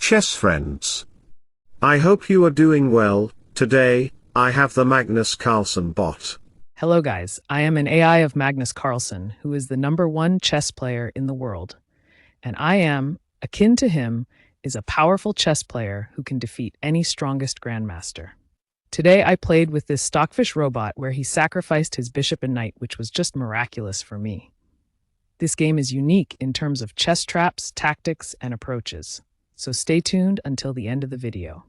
chess friends. I hope you are doing well. Today, I have the Magnus Carlsen bot. Hello guys, I am an AI of Magnus Carlsen, who is the #1 chess player in the world. And I am, akin to him, is a powerful chess player who can defeat any strongest grandmaster. Today I played with this Stockfish robot where he sacrificed his bishop and knight, which was just miraculous for me. This game is unique in terms of chess traps, tactics, and approaches. So stay tuned until the end of the video.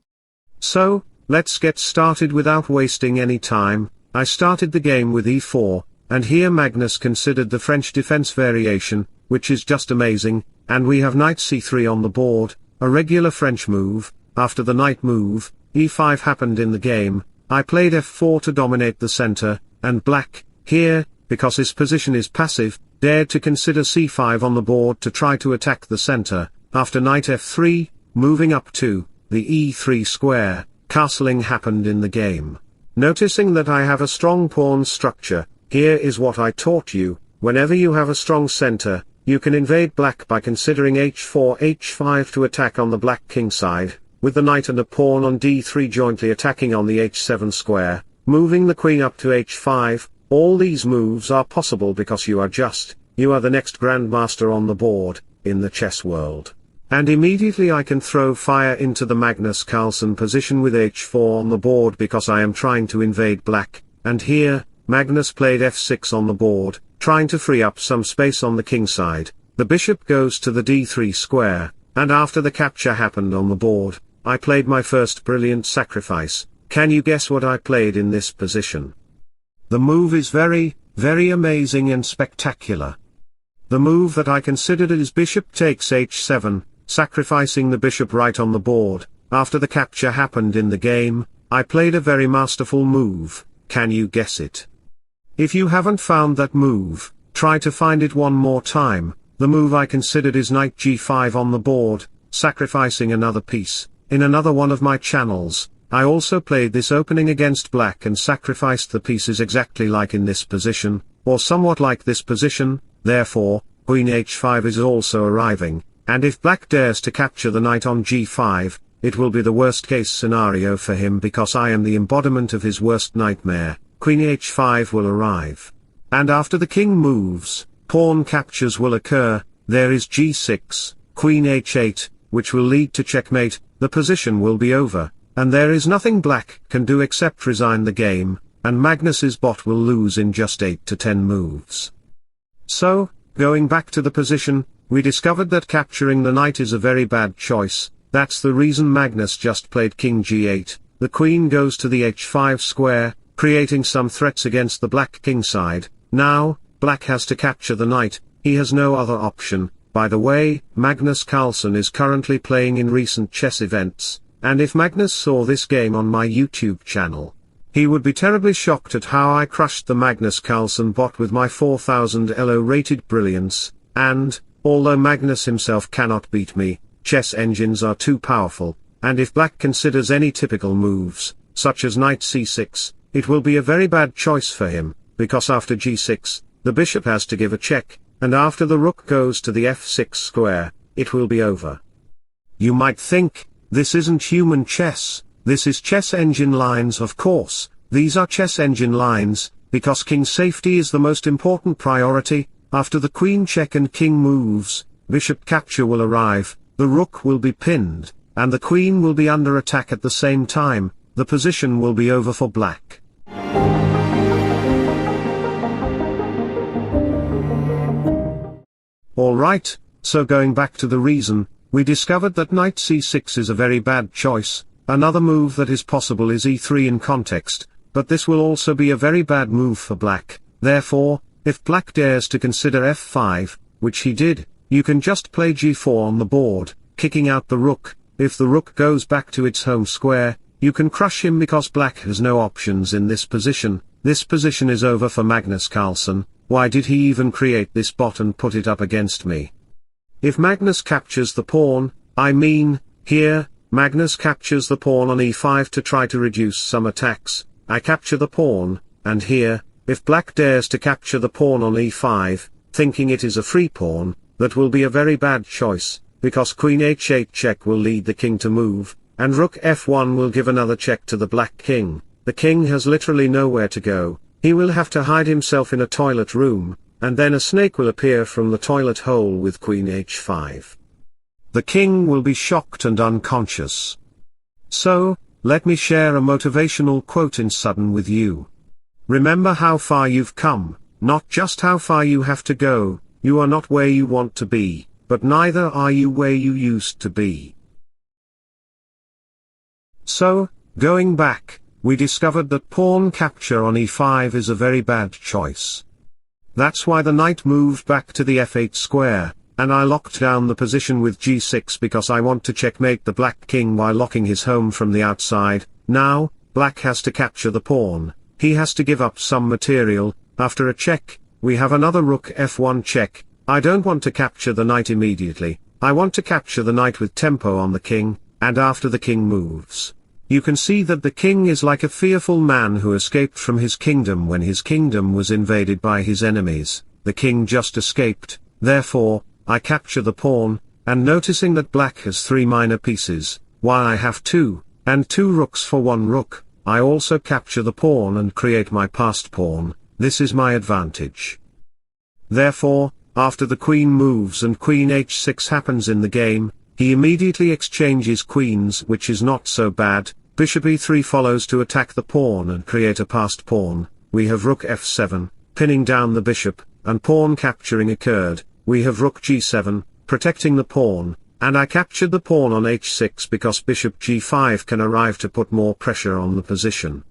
So, let's get started without wasting any time. I started the game with e4, and here Magnus considered the French defense variation, which is just amazing, and we have knight c3 on the board, a regular French move. After the knight move, e5 happened in the game. I played f4 to dominate the center, and black, here, because his position is passive, dared to consider c5 on the board to try to attack the center. After knight f3, moving up to the e3 square, castling happened in the game. Noticing that I have a strong pawn structure, here is what I taught you. Whenever you have a strong center, you can invade black by considering h4 h5 to attack on the black king side, with the knight and a pawn on d3 jointly attacking on the h7 square, moving the queen up to h5. All these moves are possible because you are the next grandmaster on the board, in the chess world. And immediately I can throw fire into the Magnus Carlsen position with h4 on the board because I am trying to invade black, and here, Magnus played f6 on the board, trying to free up some space on the king side. The bishop goes to the d3 square, and after the capture happened on the board, I played my first brilliant sacrifice. Can you guess what I played in this position? The move is very, very amazing and spectacular. The move that I considered is bishop takes h7, sacrificing the bishop right on the board. After the capture happened in the game, I played a very masterful move. Can you guess it? If you haven't found that move, try to find it one more time. The move I considered is knight g5 on the board, sacrificing another piece. In another one of my channels, I also played this opening against black and sacrificed the pieces exactly like in this position, or somewhat like this position. Therefore, queen h5 is also arriving, and if black dares to capture the knight on g5, it will be the worst case scenario for him because I am the embodiment of his worst nightmare. Queen h5 will arrive. And after the king moves, pawn captures will occur. There is g6, queen h8, which will lead to checkmate. The position will be over, and there is nothing black can do except resign the game, and Magnus's bot will lose in just 8 to 10 moves. So, going back to the position, we discovered that capturing the knight is a very bad choice. That's the reason Magnus just played king g8. The queen goes to the h5 square, creating some threats against the black king side. Now, black has to capture the knight. He has no other option. By the way, Magnus Carlsen is currently playing in recent chess events, and if Magnus saw this game on my YouTube channel, he would be terribly shocked at how I crushed the Magnus Carlsen bot with my 4000 Elo rated brilliance. And, although Magnus himself cannot beat me, chess engines are too powerful, and if black considers any typical moves, such as knight c6, it will be a very bad choice for him, because after g6, the bishop has to give a check, and after the rook goes to the f6 square, it will be over. You might think, this isn't human chess, this is chess engine lines. Of course, these are chess engine lines, because king safety is the most important priority. After the queen check and king moves, bishop capture will arrive, the rook will be pinned, and the queen will be under attack at the same time. The position will be over for black. Alright, so going back to the reason, we discovered that knight c6 is a very bad choice. Another move that is possible is e3 in context, but this will also be a very bad move for black. Therefore, if black dares to consider f5, which he did, you can just play g4 on the board, kicking out the rook. If the rook goes back to its home square, you can crush him because black has no options in this position. This position is over for Magnus Carlsen. Why did he even create this bot and put it up against me? If Magnus captures the pawn, here, Magnus captures the pawn on e5 to try to reduce some attacks. I capture the pawn, and here, if black dares to capture the pawn on e5, thinking it is a free pawn, that will be a very bad choice, because Queen H8 check will lead the king to move, and Rook F1 will give another check to the black king. The king has literally nowhere to go, he will have to hide himself in a toilet room, and then a snake will appear from the toilet hole with Queen H5. The king will be shocked and unconscious. So, let me share a motivational quote in sudden with you. Remember how far you've come, not just how far you have to go. You are not where you want to be, but neither are you where you used to be. So, going back, we discovered that pawn capture on e5 is a very bad choice. That's why the knight moved back to the f8 square, and I locked down the position with g6 because I want to checkmate the black king while locking his home from the outside. Now, black has to capture the pawn, he has to give up some material. After a check, we have another rook f1 check. I don't want to capture the knight immediately, I want to capture the knight with tempo on the king, and after the king moves. You can see that the king is like a fearful man who escaped from his kingdom when his kingdom was invaded by his enemies. The king just escaped, therefore, I capture the pawn, and noticing that black has 3 minor pieces, while I have 2 rooks for 1 rook, I also capture the pawn and create my passed pawn. This is my advantage. Therefore, after the queen moves and queen h6 happens in the game, he immediately exchanges queens, which is not so bad. Bishop e3 follows to attack the pawn and create a passed pawn. We have rook f7, pinning down the bishop, and pawn capturing occurred. We have rook g7, protecting the pawn, and I captured the pawn on h6 because bishop g5 can arrive to put more pressure on the position.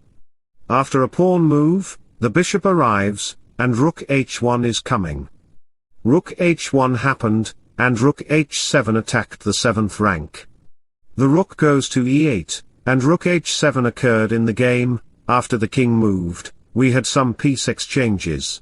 After a pawn move, the bishop arrives, and rook h1 is coming. Rook h1 happened, and rook h7 attacked the 7th rank. The rook goes to e8, and rook h7 occurred in the game. After the king moved, we had some piece exchanges.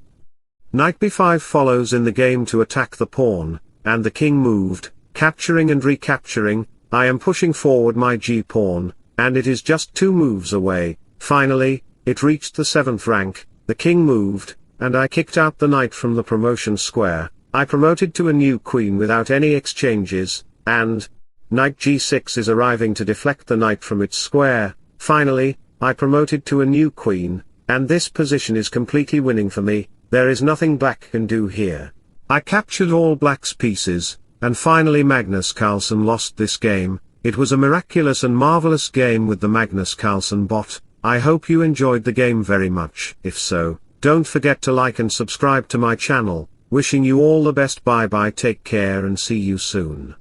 Knight b5 follows in the game to attack the pawn, and the king moved, capturing and recapturing. I am pushing forward my g-pawn, and it is just 2 moves away. Finally, it reached the 7th rank, the king moved, and I kicked out the knight from the promotion square. I promoted to a new queen without any exchanges, and knight g6 is arriving to deflect the knight from its square. Finally, I promoted to a new queen, and this position is completely winning for me. There is nothing black can do here. I captured all black's pieces, and finally Magnus Carlsen lost this game. It was a miraculous and marvelous game with the Magnus Carlsen bot. I hope you enjoyed the game very much. If so, don't forget to like and subscribe to my channel. Wishing you all the best. Bye bye, take care and see you soon.